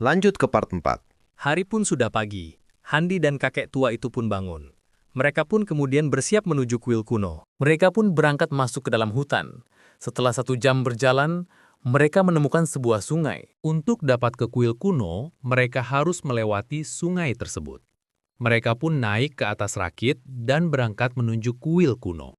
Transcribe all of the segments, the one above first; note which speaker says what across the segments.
Speaker 1: Lanjut ke part 4.
Speaker 2: Hari pun sudah pagi. Handi dan kakek tua itu pun bangun. Mereka pun kemudian bersiap menuju kuil kuno. Mereka pun berangkat masuk ke dalam hutan. Setelah 1 jam berjalan, mereka menemukan sebuah sungai. Untuk dapat ke kuil kuno, mereka harus melewati sungai tersebut. Mereka pun naik ke atas rakit dan berangkat menuju kuil kuno.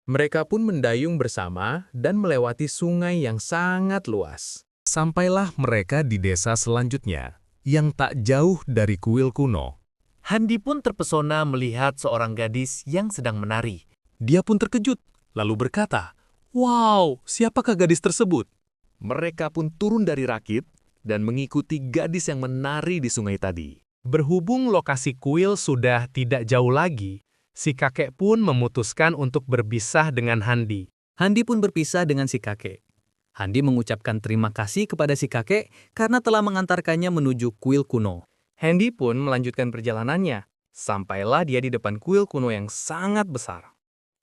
Speaker 2: Mereka pun mendayung bersama dan melewati sungai yang sangat luas. Sampailah mereka di desa selanjutnya, yang tak jauh dari kuil kuno. Handi pun terpesona melihat seorang gadis yang sedang menari. Dia pun terkejut, lalu berkata, "Wow, siapakah gadis tersebut?" Mereka pun turun dari rakit dan mengikuti gadis yang menari di sungai tadi. Berhubung lokasi kuil sudah tidak jauh lagi, si kakek pun memutuskan untuk berpisah dengan Handi. Handi pun berpisah dengan si kakek. Handi mengucapkan terima kasih kepada si kakek karena telah mengantarkannya menuju kuil kuno. Handi pun melanjutkan perjalanannya, sampailah dia di depan kuil kuno yang sangat besar.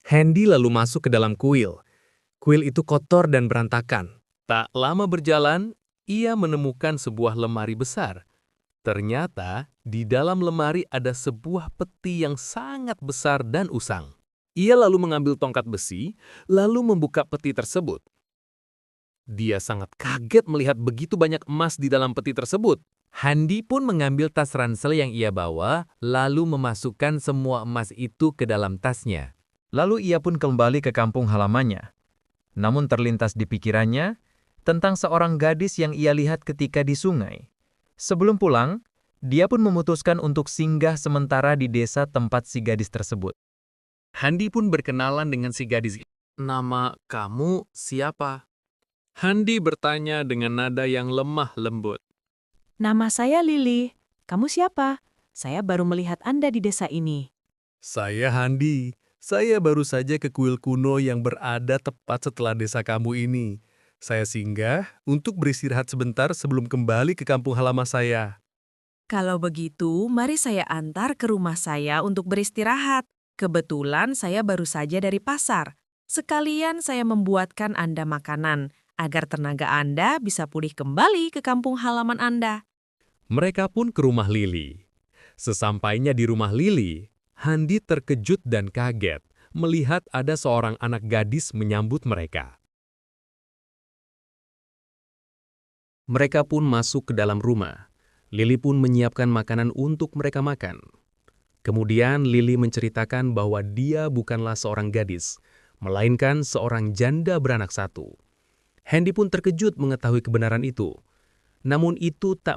Speaker 2: Handi lalu masuk ke dalam kuil. Kuil itu kotor dan berantakan. Tak lama berjalan, ia menemukan sebuah lemari besar. Ternyata, di dalam lemari ada sebuah peti yang sangat besar dan usang. Ia lalu mengambil tongkat besi, lalu membuka peti tersebut. Dia sangat kaget melihat begitu banyak emas di dalam peti tersebut. Handi pun mengambil tas ransel yang ia bawa, lalu memasukkan semua emas itu ke dalam tasnya.
Speaker 3: Lalu ia pun kembali ke kampung halamannya. Namun terlintas di pikirannya tentang seorang gadis yang ia lihat ketika di sungai. Sebelum pulang, dia pun memutuskan untuk singgah sementara di desa tempat si gadis tersebut.
Speaker 2: Handi pun berkenalan dengan si gadis. "Nama kamu siapa?" Handi bertanya dengan nada yang lemah lembut.
Speaker 4: Nama saya Lili. Kamu siapa? Saya baru melihat Anda di desa ini.
Speaker 2: "Saya Handi. Saya baru saja ke kuil kuno yang berada tepat setelah desa kamu ini. Saya singgah untuk beristirahat sebentar sebelum kembali ke kampung halaman saya."
Speaker 4: Kalau begitu, mari saya antar ke rumah saya untuk beristirahat. Kebetulan saya baru saja dari pasar. Sekalian saya membuatkan Anda makanan, agar tenaga Anda bisa pulih kembali ke kampung halaman Anda.
Speaker 2: Mereka pun ke rumah Lili. Sesampainya di rumah Lili, Handi terkejut dan kaget melihat ada seorang anak gadis menyambut mereka. Mereka pun masuk ke dalam rumah. Lili pun menyiapkan makanan untuk mereka makan. Kemudian Lili menceritakan bahwa dia bukanlah seorang gadis, melainkan seorang janda beranak 1. Handi pun terkejut mengetahui kebenaran itu. Namun itu tak